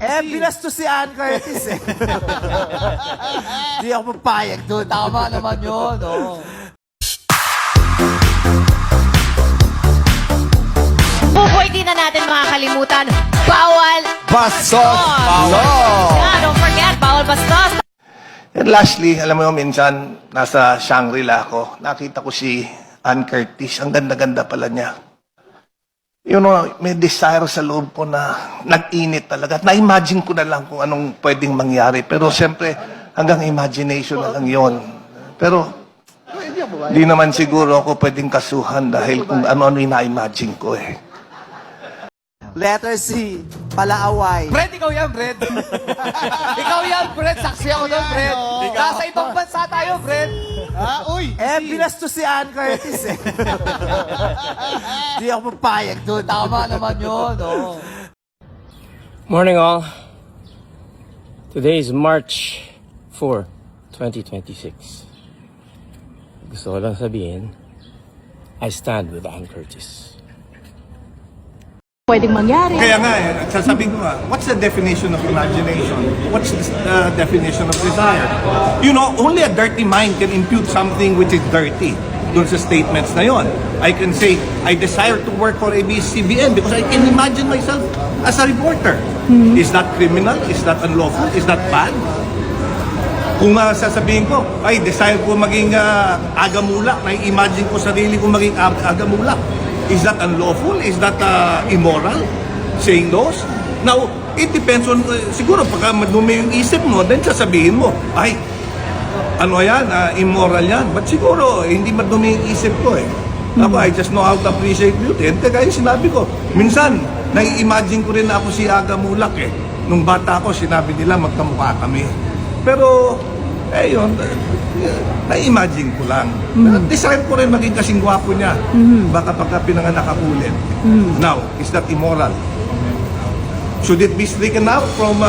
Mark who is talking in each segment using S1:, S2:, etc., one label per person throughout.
S1: Binastos si Ann Curtis eh. Hindi ako papayag doon.
S2: Tama naman yun, oh.
S3: Buboy din na natin makakalimutan. Bawal
S1: Bastos!
S3: Yeah, don't forget, bawal bastos.
S4: And lastly, alam mo yung minsan, nasa Shangri-La ako, nakita ko si Ann Curtis. Ang ganda-ganda pala niya. You know, may desire sa loob ko na nag-init talaga. Na-imagine ko na lang kung anong pwedeng mangyari. Pero siyempre, hanggang imagination na lang yon. Pero, di naman siguro ako pwedeng kasuhan dahil kung ano-ano yung na-imagine ko eh.
S1: Letter C, palaaway.
S2: Fred, ikaw yan, Fred. Ikaw yan, Fred. Saksi ako doon, Fred. Nasa ibang bansa tayo, Fred.
S1: Binastos si Ann Curtis eh. Hindi ako papayag doon.
S2: Tama naman yun, oh.
S5: Morning all. Today is March 4, 2026. Gusto ko lang sabihin, I stand with Ann Curtis.
S6: Pwedeng mangyari.
S4: Kaya nga, sasabihin ko nga, what's the definition of imagination? What's the definition of desire? You know, only a dirty mind can impute something which is dirty doon sa statements na yon. I can say, I desire to work for ABS-CBN because I can imagine myself as a reporter. Is that criminal? Is that unlawful? Is that bad? Kung sasabihin ko, ay, desire ko maging agamulak, na-imagine ko sarili ko maging agamulak. Is that unlawful? Is that immoral? Saying those? Now, it depends on, siguro pagka madumi yung isip mo, then sasabihin mo, ay, ano yan, immoral yan. But siguro, hindi madumi yung isip ko eh. Ako, I just know how to appreciate beauty. And kaya yung sinabi ko, minsan, nai-imagine ko rin na ako si Aga Mulak eh. Nung bata ako, sinabi nila magkamukha kami. Pero, yun, na-imagine ko lang. Desire ko rin maging kasing gwapo niya. Baka pagka pinanganak ako ulit. Now, is that immoral? Should it be stricken out from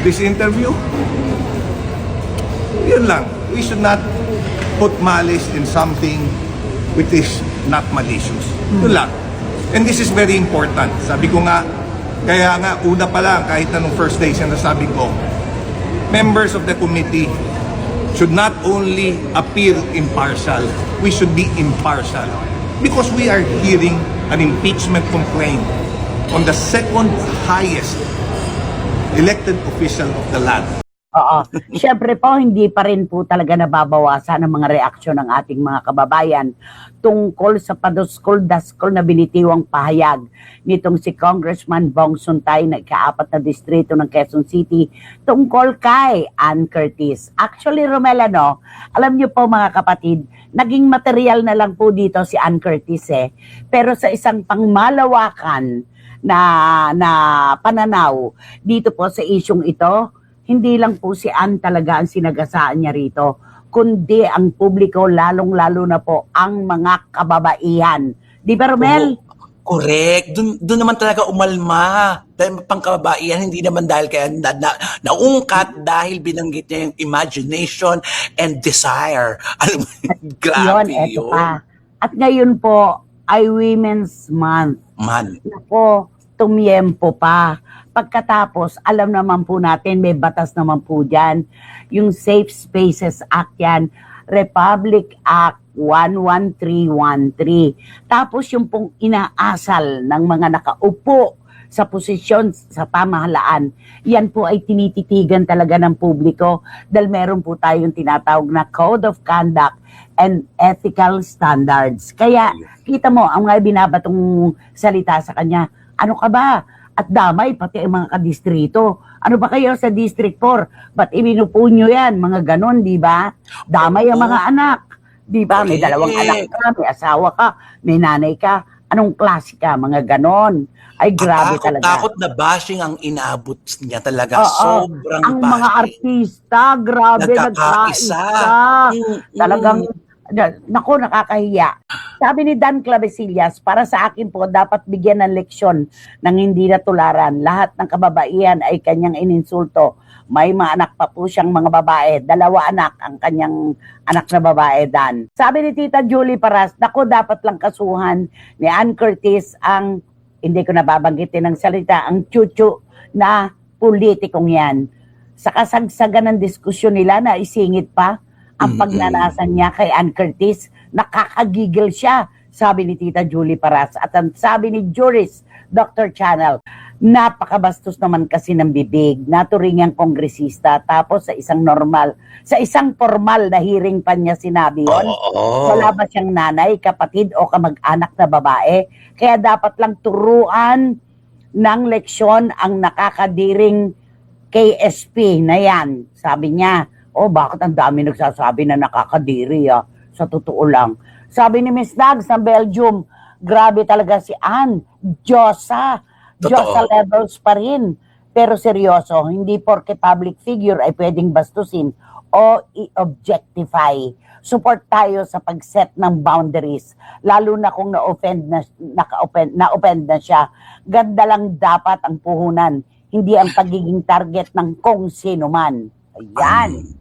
S4: this interview? Yun lang. We should not put malice in something which is not malicious. Yun lang. And this is very important. Sabi ko nga, kaya nga, una pa lang, kahit anong first day, sinasabi ko, members of the committee should not only appear impartial, we should be impartial. Because we are hearing an impeachment complaint on the second highest elected official of the land.
S6: Oo. Siyempre po, hindi pa rin po talaga nababawasan ang mga reaksyon ng ating mga kababayan tungkol sa paduskol-daskol na binitiwang pahayag nitong si Congressman Bong Suntay na ika-4 na distrito ng Quezon City tungkol kay Ann Curtis. Actually, Romel, alam niyo po mga kapatid, naging material na lang po dito si Ann Curtis eh. Pero sa isang pangmalawakan na pananaw dito po sa isyong ito, hindi lang po si Ann talaga ang sinagasaan niya rito, kundi ang publiko, lalong-lalo na po ang mga kababaihan. Di ba, Romel?
S7: Correct. Doon naman talaga umalma. Dahil pangkababaihan, hindi naman dahil kaya naungkat dahil binanggit niya yung imagination and desire. Alam mo, grabe
S6: Eto
S7: yun.
S6: pa. At ngayon po ay Women's Month.
S7: Man.
S6: Nako, tumyempo pa. Pagkatapos, alam naman po natin, may batas naman po dyan. Yung Safe Spaces Act yan, Republic Act 11313. Tapos yung pong inaasal ng mga nakaupo sa posisyon sa pamahalaan, yan po ay tinititigan talaga ng publiko dahil meron po tayong tinatawag na Code of Conduct and Ethical Standards. Kaya, kita mo, ang mga binabatong salita sa kanya, ano ka ba? At damay, pati ang mga kadistrito. Ano ba kayo sa District 4? Ba't ibinupo nyo yan? Mga ganon, di ba? Damay ang mga anak. Di ba? May dalawang anak ka, may asawa ka, may nanay ka. Anong klase ka? Mga ganon. Ay, grabe talaga.
S7: Takot na bashing ang inaabot niya talaga.
S6: Oo,
S7: Sobrang
S6: ang mga artista, grabe,
S7: nagkakaisa.
S6: Talagang, naku, nakakahiya. Sabi ni Dan Clavesillas, para sa akin po, dapat bigyan ng leksyon ng hindi natularan. Lahat ng kababaihan ay kanyang ininsulto. May mga anak pa po siyang mga babae. 2 anak ang kanyang anak na babae, Dan. Sabi ni Tita Julie Paras, naku, dapat lang kasuhan ni Ann Curtis ang, hindi ko nababanggitin ng salita, ang chuchu na politikong yan. Sa kasagsagan ng diskusyon nila na isingit pa ang pagnanasan niya kay Ann Curtis, nakakagigil siya, sabi ni Tita Julie Paras. At ang sabi ni Juris, Dr. Channel, napakabastos naman kasi ng bibig, naturingang kongresista, tapos sa isang formal na hearing pa niya sinabi yun. Wala ba siyang nanay, kapatid o kamag-anak na babae? Kaya dapat lang turuan ng leksyon ang nakakadiring KSP na yan. Sabi niya, bakit ang dami nagsasabi na nakakadiri sa totoo lang. Sabi ni Miss Nags ng Belgium, grabe talaga si Ann, Diyosa levels pa rin. Pero seryoso, hindi porke public figure ay pwedeng bastusin o i-objectify. Support tayo sa pag-set ng boundaries, lalo na kung na-offend na siya. Ganda lang dapat ang puhunan, hindi ang pagiging target ng kung sino man. Ayan.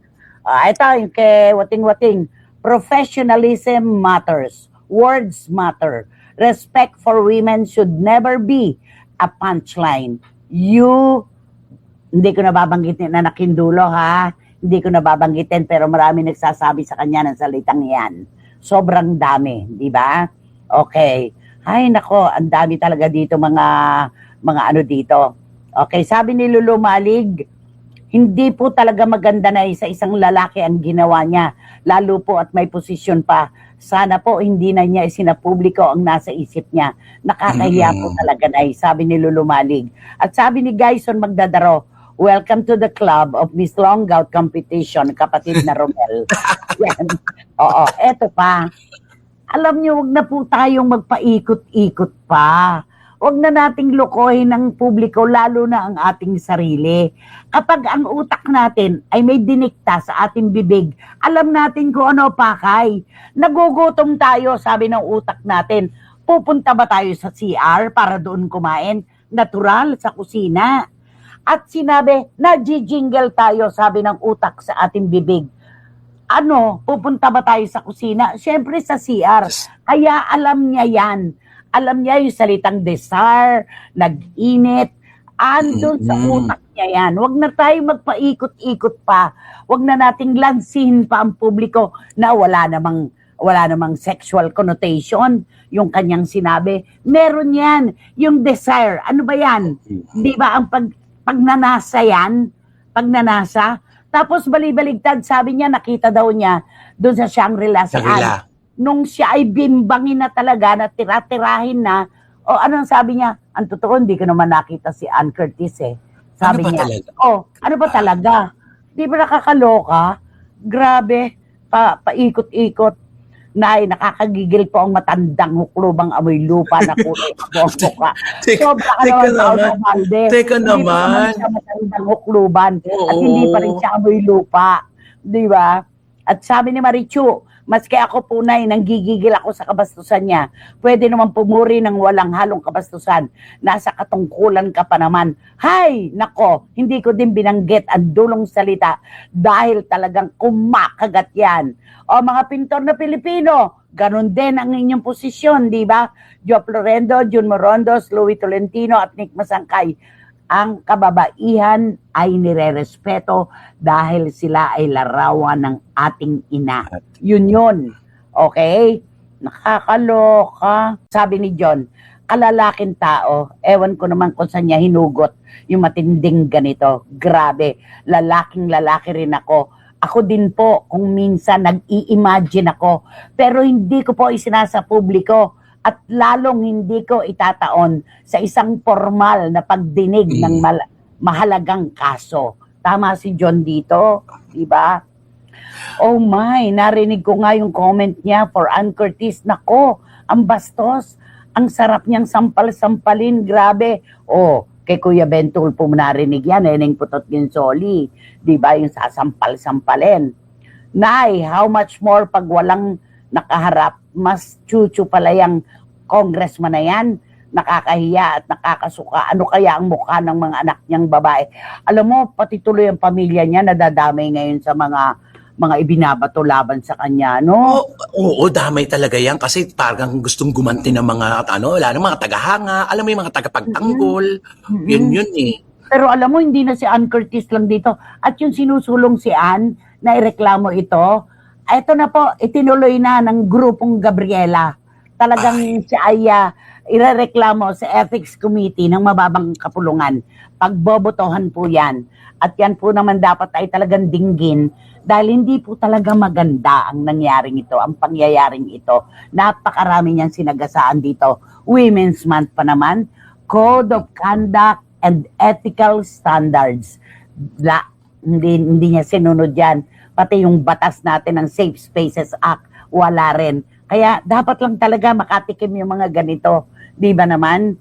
S6: Ito yung kay Wating-Wating. Professionalism matters. Words matter. Respect for women should never be a punchline. Hindi ko nababanggitin na nakindulo ha. Hindi ko nababanggitin pero marami nagsasabi sa kanya ng salitang yan. Sobrang dami, di ba? Okay. Ay nako, ang dami talaga dito mga ano dito. Okay, sabi ni Lulu Malig, hindi po talaga maganda na sa isang lalaki ang ginawa niya, lalo po at may posisyon pa. Sana po hindi na niya isinapubliko ang nasa isip niya. Nakakahiya po talaga na sabi ni Lulu Malig. At sabi ni Gyson Magdadaro, welcome to the club of Miss Long Gout Competition, kapatid na Romel. Yan. Oo, eto pa. Alam niyo, wag na po tayong magpaikot-ikot pa. Huwag na nating lokohin ng publiko, lalo na ang ating sarili. Kapag ang utak natin ay may dinikta sa ating bibig, alam natin kung ano pakay. Nagugutom tayo, sabi ng utak natin. Pupunta ba tayo sa CR para doon kumain? Natural, sa kusina. At sinabi, nagji-jingle tayo, sabi ng utak sa ating bibig. Pupunta ba tayo sa kusina? Siyempre sa CR. Kaya alam niya yan. Alam niya yung salitang desire, nag-init, andun sa utak niya yan. Huwag na tayo magpaikot-ikot pa. Huwag na nating lansihin pa ang publiko na wala namang sexual connotation yung kanyang sinabi. Meron yan, yung desire. Ano ba yan? Di ba ang pagnanasa yan? Pagnanasa? Tapos balibaligtad, sabi niya, nakita daw niya doon sa Shangri-La si Ann. Nung siya ay bimbangin na talaga, na tira-tirahin na, anong sabi niya? Ang totoo, hindi ko naman nakita si Ann Curtis eh. Sabi niya, ano ba talaga? Di ba nakakaloka? Grabe, paikot-ikot. Nakakagigil po ang matandang huklubang amoy lupa na kulay ako ang muka. Sobra ka naman tao na balde.
S7: Teka
S6: Hindi
S7: naman.
S6: pa naman siya matandang hukluban. At
S7: Oo.
S6: hindi pa rin siya amoy lupa. Di ba? At sabi ni Marichu, maski ako punay, nanggigigil ako sa kabastusan niya. Pwede naman pumuri ng walang halong kabastusan. Nasa katungkulan ka pa naman. Hay, nako, hindi ko din binanggit ang dulong salita dahil talagang kumakagat yan. O mga pintor na Pilipino, ganun din ang inyong posisyon, di ba? Joe Florendo, Jun Morondos, Louis Tolentino at Nick Masangkay. Ang kababaihan ay nirerespeto dahil sila ay larawan ng ating ina. Yun. Okay? Nakakaloka. Sabi ni John, kalalaking tao, ewan ko naman kung saan niya hinugot yung matinding ganito. Grabe, lalaking lalaki rin ako. Ako din po, kung minsan nag-i-imagine ako, pero hindi ko po isinasa publiko. At lalong hindi ko itataon sa isang formal na pagdinig ng mahalagang kaso. Tama si John dito, di ba? Oh my, narinig ko nga yung comment niya for Ann Curtis. Nako, ang bastos. Ang sarap niyang sampal-sampalin, grabe. Kay Kuya Bentul po narinig yan, Neneng Putot Ginsoli. Di ba yung sasampal-sampalin? Nay, how much more pag walang nakaharap, mas chuchu pala yung congressman na yan, nakakahiya at nakakasuka. Ano kaya ang mukha ng mga anak niyang babae? Alam mo, pati tuloy ang pamilya niya nadadamay ngayon sa mga ibinabato laban sa kanya, no?
S7: Oo, damay talaga yan kasi parang gustong gumanti ng mga, wala ng mga tagahanga, alam mo yung mga tagapagtanggol, yun eh.
S6: Pero alam mo, hindi na si Ann Curtis lang dito. At yung sinusulong si Ann na ireklamo ito, ito na po, itinuloy na ng grupong Gabriela. Talagang siya ay irereklamo sa Ethics Committee ng mababang kapulungan. Pagbobotohan po yan. At yan po naman dapat ay talagang dinggin dahil hindi po talaga maganda ang nangyaring ito, ang pangyayaring ito. Napakarami niyang sinagasaan dito. Women's Month pa naman, Code of Conduct and Ethical Standards. Hindi niya sinunod yan. Pati yung batas natin ng Safe Spaces Act, wala rin. Kaya dapat lang talaga makatikim yung mga ganito. Di ba naman?